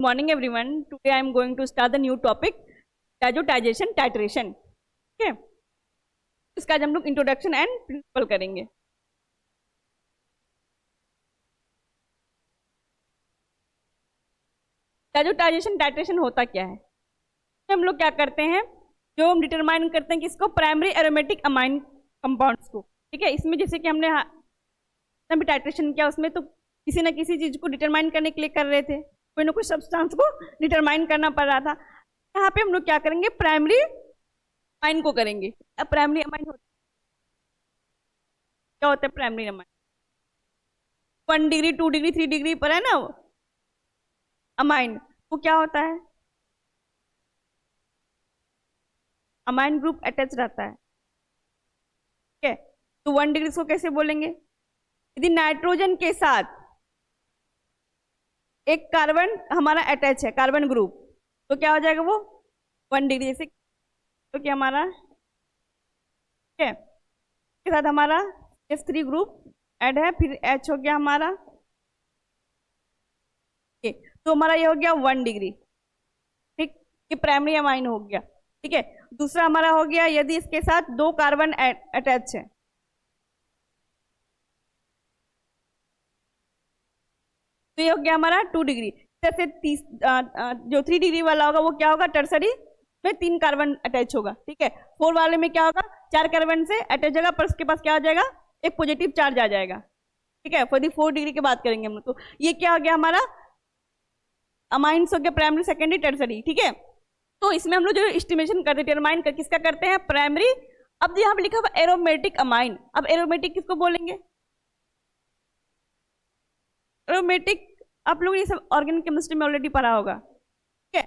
Morning everyone. Today I am going to start the new topic diazotization titration. ठीक है, इसका आज हम लोग इंट्रोडक्शन एंड प्रिंसिपल करेंगे. डाइजोटाइजेशन टाइट्रेशन होता क्या है? हम लोग क्या करते हैं, जो हम डिटरमाइन करते हैं किसको, प्राइमरी एरोमेटिक अमाइन कंपाउंड्स को. ठीक है, इसमें जैसे कि हमने भी टाइट्रेशन किया, उसमें तो किसी न किसी चीज को डिटरमाइन करने के लिए कर रहे थे, कोई ना कोई सब्सटेंस को डिटरमाइन करना पड़ रहा था. यहाँ पे हम लोग क्या करेंगे, प्राइमरी अमाइन को करेंगे. अब प्राइमरी अमाइन क्या होता है? Primary amine 1 degree 2 degree 3 degree पर है ना अमाइन, वो क्या होता है, अमाइन ग्रुप अटैच रहता है. ठीक है, तो 1 डिग्री को कैसे बोलेंगे? यदि नाइट्रोजन के साथ एक कार्बन हमारा अटैच है, कार्बन ग्रुप, तो क्या हो जाएगा वो 1 डिग्री. जैसे तो क्या हमारा, ठीक है, के साथ हमारा S3 ग्रुप ऐड है, फिर H हो गया हमारा. तो हमारा ये हो गया 1 डिग्री. ठीक, ये प्राइमरी अमाइन हो गया. ठीक है, दूसरा हमारा हो गया यदि इसके साथ 2 कार्बन अटैच है, तो ये हो गया हमारा 2 डिग्री. जैसे जो 3 डिग्री वाला होगा वो क्या होगा, टर्सरी में 3 कार्बन अटैच होगा. ठीक है, 4 वाले में क्या होगा, 4 कार्बन से अटैच होगा, पर उसके पास क्या हो जाएगा, एक पॉजिटिव चार्ज आ जाएगा. ठीक है, 4 डिग्री की बात करेंगे हम लोग. तो ये क्या हो गया हमारा अमाइंस हो गया, प्राइमरी सेकेंडरी टर्सरी. ठीक है, तो इसमें हम लोग जो एस्टिमेशन करते हैं, डिटरमाइन कर किसका करते हैं, प्राइमरी. अब यहाँ पे लिखा हुआ एरोमेटिक अमाइन. अब एरोमेटिक किसको बोलेंगे? एरोमेटिक आप लोग ये सब ऑर्गेनिक केमिस्ट्री में ऑलरेडी पढ़ा होगा. ठीक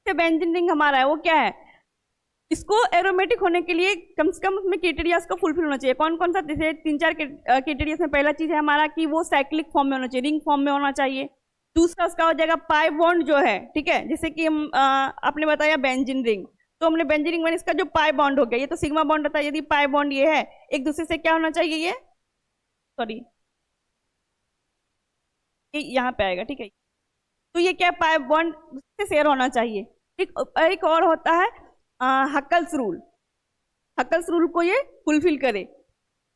है, बेंजीन रिंग हमारा है, वो क्या है, इसको एरोमेटिक होने के लिए कम से कम उसमें क्राइटेरिया को फुलफिल होना चाहिए. कौन कौन सा? जैसे 3-4 क्राइटेरिया में पहला चीज है हमारा कि वो साइक्लिक फॉर्म में होना चाहिए, रिंग फॉर्म में होना चाहिए. दूसरा उसका हो जाएगा पाई बॉन्ड जो है. ठीक है, जैसे कि हम आपने बताया बेंजीन रिंग, तो हमने बेंजीन रिंग में इसका जो पाई बॉन्ड हो गया, ये तो सिग्मा बॉन्ड होता है. यदि पाई बॉन्ड ये है, एक दूसरे से क्या होना चाहिए, ये सॉरी यहाँ पे आएगा. ठीक है, तो ये क्या, पाई बॉन्ड से शेयर होना चाहिए. ठीक, एक और होता है हक्कल्स रूल. हक्कल्स रूल को ये फुलफिल करे,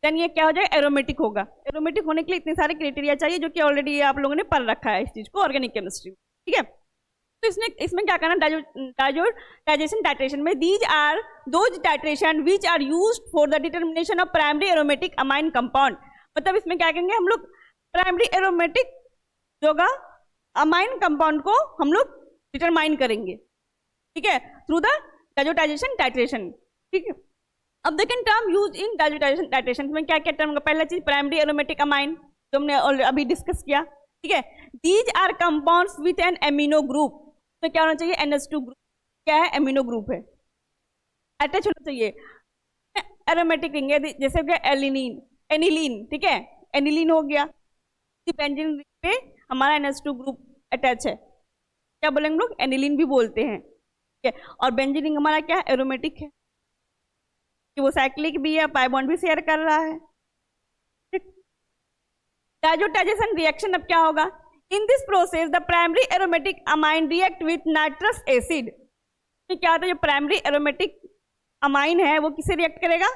देन ये क्या हो जाएगा, एरोमेटिक होगा. एरोमेटिक होने के लिए इतने सारे क्राइटेरिया चाहिए, जो कि ऑलरेडी आप लोगों ने पढ़ रखा है इस चीज को ऑर्गेनिक केमिस्ट्री में. ठीक है, तो इसमें क्या करना, डाइजेशन टाइट्रेशन में these are those titration which are used for the determination of primary aromatic amine compound. मतलब इसमें क्या करेंगे हम लोग, प्राइमरी एरोमेटिक होगा अमाइन कंपाउंड को हम लोग डिटरमाइन करेंगे. ठीक है, थ्रू द डाइजोटाइजेशन टाइट्रेशन. ठीक है, अब देखें term use in diazotization titration में क्या क्या टर्म होगा. पहला चीज प्राइमरी एरोमेटिक अमाइन, जो हमने अभी डिस्कस किया. ठीक है, these are compounds with an amino group. तो क्या होना चाहिए, NH2 ग्रुप. क्या है, एमिनो ग्रुप है, अटैच होना चाहिए. एरोमेटिक रिंग है, जैसे हो गया एलिनीन, एनिलीन. ठीक है, एनिलीन हो गया, बेंजीन रिंग पे हमारा NH2 ग्रुप अटैच है, क्या बोलेंगे लोग, एनिलीन भी बोलते हैं. ठीक है, और बेंजीन रिंग हमारा क्या है, एरोमेटिक है, कि वो साइक्लिक भी है, पाई बॉन्ड भी शेयर कर रहा है. डाइजोटाइजेशन रिएक्शन अब क्या होगा, in this process the primary aromatic amine react with nitrous acid. तो क्या होता है, जो प्राइमरी एरोमेटिक अमाइन है वो किससे रिएक्ट करेगा,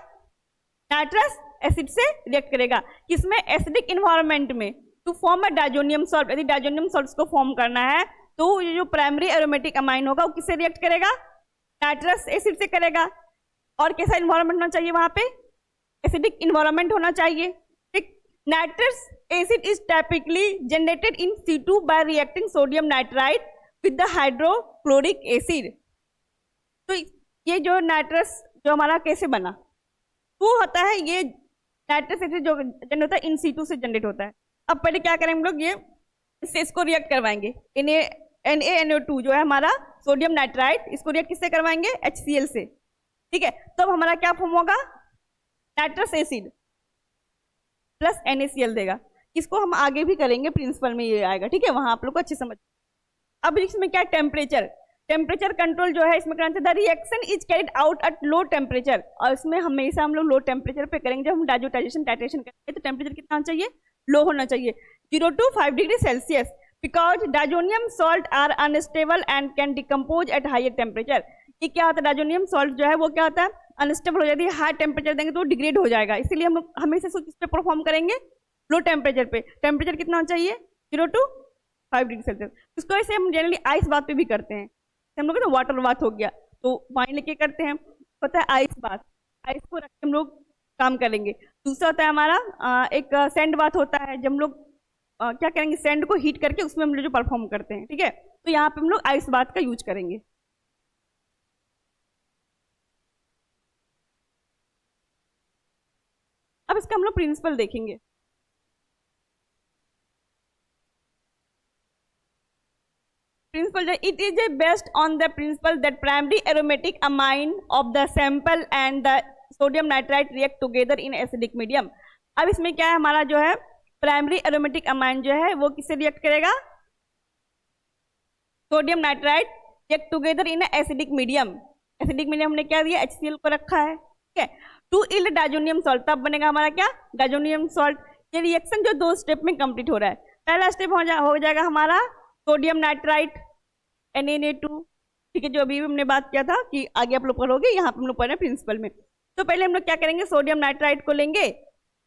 नाइट्रस एसिड से रिएक्ट करेगा. किसमें, एसिडिक इन्वायरमेंट में, to form a diazonium salt. यदि डाइजोनियम सॉल्ट को फॉर्म करना है तो ये जो प्राइमरी एरोमेटिक अमाइन होगा वो किससे रिएक्ट करेगा, नाइट्रस एसिड से करेगा. और कैसा इन्वायरमेंट होना चाहिए वहां पे, एसिडिक इन्वायरमेंट होना चाहिए. ठीक, nitrous acid is typically generated in C2 bye reacting sodium nitride with the hydrochloric acid. तो ये जो नाइट्रस जो हमारा कैसे बना, वो होता है, ये नाइट्रस एसिड जो जनरेट होता है इन C2 से जनरेट होता है. अब पहले क्या करेंगे हम लोग, ये इससे इसको रिएक्ट करवाएंगे, NaNO2 जो है हमारा सोडियम नाइट्राइड, इसको रिएक्ट किससे करवाएंगे, HCl से. ठीक है, तब हमारा क्या फॉर्म होगा, नाइट्रस एसिड प्लस NaCl देगा. इसको हम आगे भी करेंगे, प्रिंसिपल में ये आएगा. ठीक है, वहां आप लोग को अच्छे समझ. अब इसमें क्या, टेम्परेचर. टेम्परेचर कंट्रोल जो है इसमें करना, the reaction is carried out at low temperature. और इसमें हमेशा हम लोग लो टेम्परेचर पे करेंगे. जब हम डाइजोटाइजेशन टाइट्रेशन करेंगे तो टेम्परेचर कितना होना चाहिए, लो होना चाहिए, 0 to 5 degree Celsius. Because diazonium salt are unstable and can decompose at higher temperature. ये क्या होता है, डाइजोनियम सॉल्ट जो है वो क्या होता है, अनस्टेबल हो जाती है, हाई टेम्परेचर देंगे तो डिग्रेड हो जाएगा, इसीलिए हम लोग हमेशा किस पे परफॉर्म करेंगे, लो टेम्परेचर पे। टेम्परेचर कितना होना चाहिए, 0 to 5 डिग्री सेल्सियस। इसको ऐसे हम जनरली आइस बात पे भी करते हैं, हम लोग वाटर बात हो गया तो पानी लेके करते हैं, होता है आइस बात, आइस को रख के हम लोग काम करेंगे। दूसरा होता है हमारा एक सैंड बात होता है, जब हम लोग क्या करेंगे, सैंड को हीट करके उसमें हम लोग जो परफॉर्म करते हैं, ठीक है, तो यहाँ पे हम लोग आइस बात का यूज करेंगे। अब इसका हम लोग प्रिंसिपल देखेंगे। Principle, it is based on the principle that primary aromatic amine of the sample and the sodium nitrite react together in acidic medium। अब इसमें क्या है, हमारा जो है प्राइमरी एरोमेटिक अमाइन जो है वो किससे रिएक्ट करेगा, sodium nitrite react together in acidic medium. Acidic medium हमने क्या दिया, HCl को रखा है, ठीक है, टू इल्ड डाइजोनियम सॉल्ट, तब बनेगा हमारा क्या, डाइजोनियम सॉल्ट। ये रिएक्शन जो 2 स्टेप में कंप्लीट हो रहा है, पहला स्टेप हो जाएगा हमारा सोडियम नाइट्राइट Na2, ठीक है, जो अभी हमने बात किया था कि आगे आप लोग पढ़ोगे, यहाँ पे हम लोग पढ़ रहे हैं प्रिंसिपल में। तो पहले हम लोग क्या करेंगे, सोडियम नाइट्राइट को लेंगे,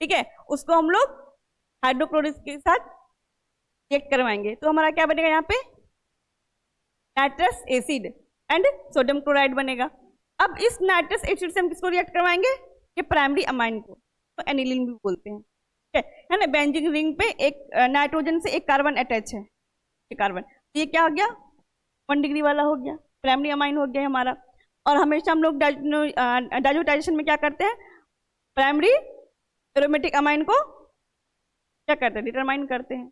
ठीक है, उसको हम लोग हाइड्रोक्लोरिक के साथ रिएक्ट करवाएंगे, तो हमारा क्या बनेगा यहाँ पे, nitrous acid and sodium chloride बनेगा। अब इस नाइट्रस एसिड से हम किसको रिएक्ट करवाएंगे, ये प्राइमरी अमाइन को, तो एनिलीन भी बोलते हैं, ठीक है ना। बेंजीन रिंग पे एक नाइट्रोजन से एक कार्बन अटैच है, कार्बन, ये क्या हो गया, 1 डिग्री वाला हो गया, प्राइमरी अमाइन हो गया हमारा। और हमेशा हम लोग डाइजोटाइजेशन में क्या करते हैं, प्राइमरी एरोमेटिक अमाइन को क्या करते हैं, डिटरमाइन करते हैं।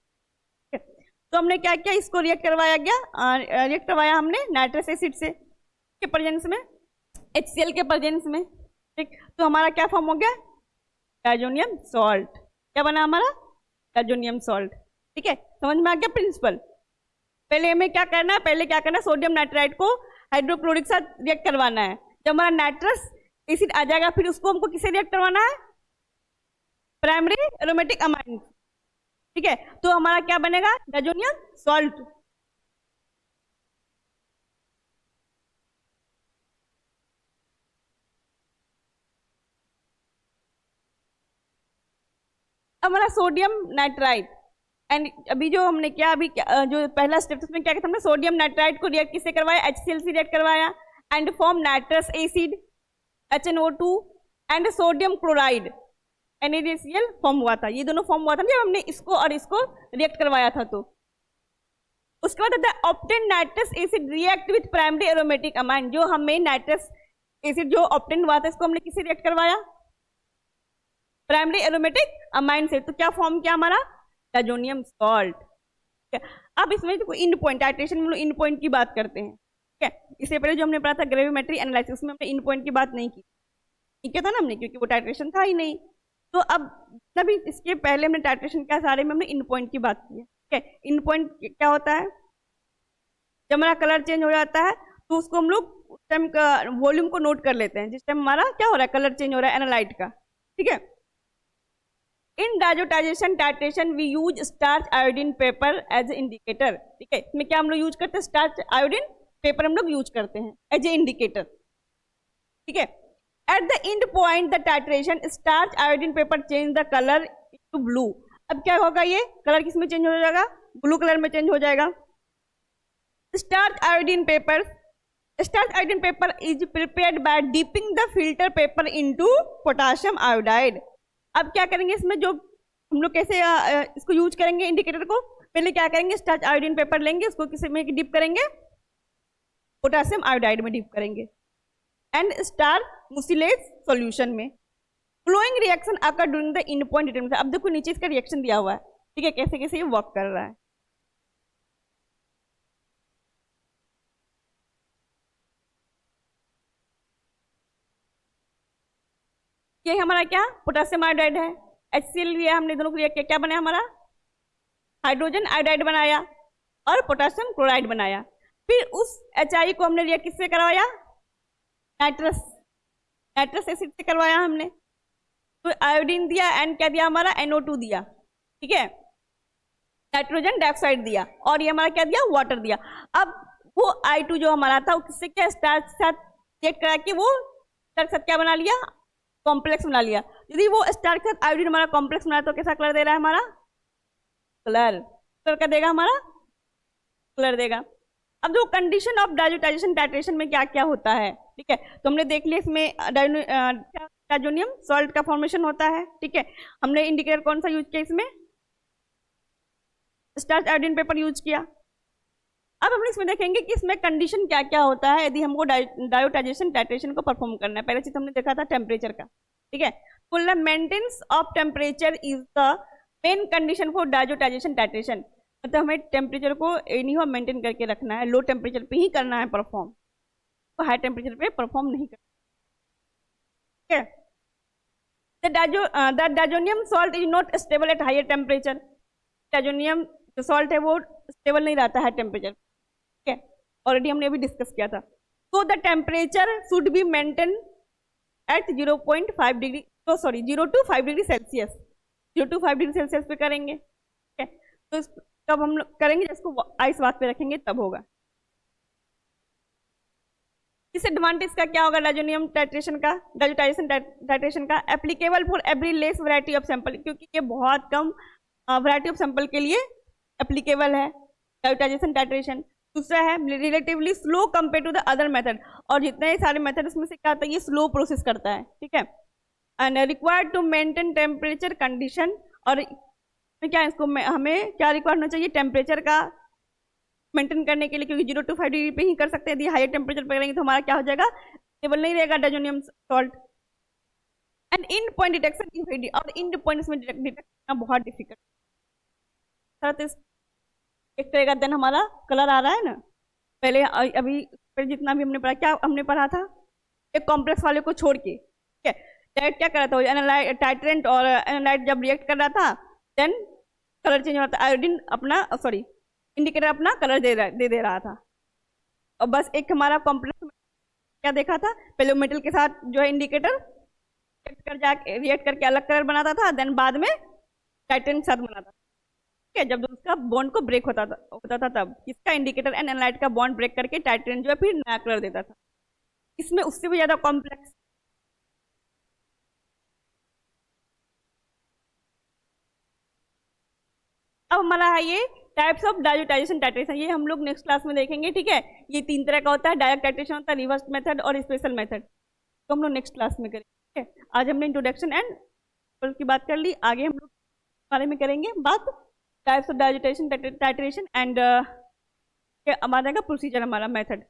तो हमने क्या किया, इसको रिएक्ट करवाया गया, रिएक्ट करवाया हमने नाइट्रस एसिड से के प्रेजेंस में, HCl के प्रेजेंस में, ठीक। तो हमारा क्या फॉर्म हो गया, डाइजोनियम सॉल्ट, क्या बना हमारा, डाइजोनियम सॉल्ट, ठीक है। समझ में आ गया प्रिंसिपल। पहले हमें क्या करना है, पहले क्या करना है, सोडियम नाइट्राइट को हाइड्रोक्लोरिक साथ रिएक्ट करवाना है। जब हमारा नाइट्रस एसिड आ जाएगा, फिर उसको हमको किससे रिएक्ट करवाना है, प्राइमरी एरोमेटिक अमाइन, ठीक है। तो हमारा क्या बनेगा, डाइजोनियम सॉल्ट। हमारा सोडियम नाइट्राइट एंड अभी जो हमने क्या, अभी जो पहला स्टेप उसमें क्या किया हमने, सोडियम नाइट्राइट को रिएक्ट किससे करवाया, HCl से रिएक्ट करवाया and form nitrous acid HNO2 and sodium chloride NaCl form हुआ था। ये दोनों फॉर्म हुआ था जब हमने इसको और इसको रिएक्ट करवाया था। तो उसके बाद the obtain nitrous acid react with primary aromatic amine, जो हमें नाइट्रस एसिड जो ऑब्टेन हुआ था इसको हमने किससे रिएक्ट करवाया, प्राइमरी एरोमेटिक अमाइन से। तो क्या फॉर्म किया हमारा, डाइजोनियम सॉल्ट। अब इसमें तो इन पॉइंट, टाइट्रेशन में इन पॉइंट की बात करते हैं, ठीक है। इससे पहले जो हमने पढ़ा था ग्रेविमेट्री एनालिसिस में हमने इन पॉइंट की बात नहीं की, ठीक है था ना हमने, क्योंकि वो टाइट्रेशन था ही नहीं। तो अब तभी इसके पहले हमने टाइट्रेशन क्या सारे में हमने इन पॉइंट की बात की है, ठीक है। इन पॉइंट क्या होता है, जब हमारा कलर चेंज हो जाता है तो उसको हम लोग उस टाइम का वॉल्यूम को नोट कर लेते हैं, जिस टाइम हमारा क्या हो रहा है, कलर चेंज हो रहा है एनालाइट का, ठीक है। In diazotization titration we use starch iodine paper as a indicator, ठीक है। इसमें क्या हम लोग यूज करते हैं, स्टार्च आयोडीन पेपर हम लोग यूज करते हैं एज ए इंडिकेटर, ठीक है। At the end point the titration starch iodine paper change the colour to blue. अब क्या होगा, ये कलर किस में चेंज हो जाएगा, ब्लू कलर में चेंज हो जाएगा। Starch iodine paper, starch iodine paper is prepared by dipping the filter paper into potassium iodide. अब क्या करेंगे, इसमें जो हम लोग कैसे इसको यूज करेंगे इंडिकेटर को, पहले क्या करेंगे, स्टार्च आयोडीन पेपर लेंगे, उसको किसी में डिप करेंगे, पोटेशियम आयोडाइड में डिप करेंगे एंड स्टार मुसिलेज सॉल्यूशन में। Flowing reaction occur during the in point determination. अब देखो नीचे इसका रिएक्शन दिया हुआ है, ठीक है, कैसे कैसे ये वर्क कर रहा है। ये हमारा क्या, पोटेशियम आयोडाइड है, HCl लिया हमने, दोनों को रिएक्ट किया, क्या बना हमारा, हाइड्रोजन आयोडाइड बनाया और पोटेशियम क्लोराइड बनाया। फिर उस HI को हमने रिएक्ट किससे करवाया, नाइट्रस एसिड से करवाया हमने। तो आयोडीन दिया एंड क्या दिया हमारा, NO2 दिया, ठीक है। नाइट्रोजन डाइऑक्साइड दिया और ये हमारा क्या दिया, वाटर दिया। अब वो I2 जो हमारा था उससे क्या स्टार्च के साथ रिएक्ट करा के वो स्टार्च के साथ क्या बना लिया, कॉम्प्लेक्स बना लिया। यदि वो स्टार्च के साथ आयोडीन हमारा कॉम्प्लेक्स बना तो कैसा कलर दे रहा है, हमारा कलर का देगा, हमारा कलर देगा। अब जो कंडीशन ऑफ डायजोटाइजेशन टाइट्रेशन में क्या क्या होता है, ठीक है, तो हमने देख लिया इसमें डायजोनियम सॉल्ट का फॉर्मेशन होता है, ठीक है। हमने इंडिकेटर कौन सा यूज किया, इसमें स्टार्च आयोडीन पेपर यूज किया। अब हम इसमें देखेंगे कि इसमें कंडीशन क्या क्या होता है यदि हमको डायोटाइजेशन टाइट्रेशन को परफॉर्म करना है। पहले चीज हमने देखा था टेम्परेचर का, ठीक है। Full maintenance of temperature is the main condition for diazotization titration, मतलब हमें टेम्परेचर को एनी हो मेंटेन करके रखना है, लो टेम्परेचर पे ही करना है परफॉर्म, तो हाई टेम्परेचर पे परफॉर्म नहीं करना, ठीक है। The diazonium salt is not stable at higher temperature, diazonium जो सॉल्ट है वो स्टेबल नहीं रहता है टेम्परेचर, ठीक है, ऑलरेडी हमने अभी डिस्कस किया था। तो the temperature should be maintain at 0.5 degree, तो sorry 0 to 5 degree celsius, 0 to 5 degree celsius पे करेंगे, ठीक है। तो तब हम लोग करेंगे जिसको आइस बात पे रखेंगे तब होगा। डिसएडवांटेज का क्या होगा डायजोनियम टाइट्रेशन का, डायजोटाइजेशन टाइट्रेशन का, applicable for every less variety of sample, क्योंकि ये बहुत कम वैरायटी ऑफ सैंपल के लिए एप्लीकेबल है डायोटाइजेशन टाइट्रेशन। दूसरा है relatively slow compare to the other method, और जितने सारे मेथड उसमें से क्या होता है, ये स्लो प्रोसेस करता है, ठीक है। And required to maintain temperature condition, और क्या इसको हमें क्या रिक्वायर्ड होना चाहिए, टेम्परेचर का मेंटेन करने के लिए, क्योंकि 0 to 5 डिग्री पे ही कर सकते हैं। यदि हायर टेम्परेचर पे करेंगे तो हमारा क्या हो जाएगा, स्टेबल नहीं रहेगा diazonium salt. And in point detection is very, और इन पॉइंट में डिटेक्ट करना बहुत डिफिकल्ट, एक करेगा देन हमारा कलर आ रहा है ना। पहले अभी जितना भी हमने पढ़ा, क्या हमने पढ़ा था, एक कॉम्प्लेक्स वाले को छोड़ के, ठीक है, डायरेक्ट क्या कर रहा था, एनालाइट टाइट्रेंट और एनालाइट जब रिएक्ट कर रहा था देन कलर चेंज हो रहा था, आयोडीन अपना सॉरी इंडिकेटर अपना कलर दे रहा था। और बस एक हमारा कॉम्प्लेक्स क्या देखा था, पहले मेटल के साथ जो है इंडिकेटर रिएक्ट करके अलग कलर बनाता था, देन बाद में टाइट्रेंट के साथ बनाता था, ठीक है। जब उसका बॉन्ड को ब्रेक होता था तब इसका इंडिकेटर एंड एनालाइट का बॉन्ड ब्रेक करके टाइट्रेंट जो है फिर नया कलर देता था। इसमें उससे भी ज्यादा कॉम्प्लेक्स, अब हमारा है ये टाइप्स ऑफ डायोटाइजेशन टाइट्रेशन, ये हम लोग नेक्स्ट क्लास में देखेंगे, ठीक है। ये 3 तरह का होता है, डायरेक्ट टाइट्रेशन होता है, रिवर्स मेथड और स्पेशल मेथड, तो हम लोग नेक्स्ट क्लास में करेंगे, ठीक है। आज हमने इंट्रोडक्शन एंड की बात कर ली, आगे हम लोग बारे में करेंगे बात टाइप्स ऑफ डायोटाइजेशन टाइट्रेशन एंड हमारा प्रोसीजर, हमारा मेथड।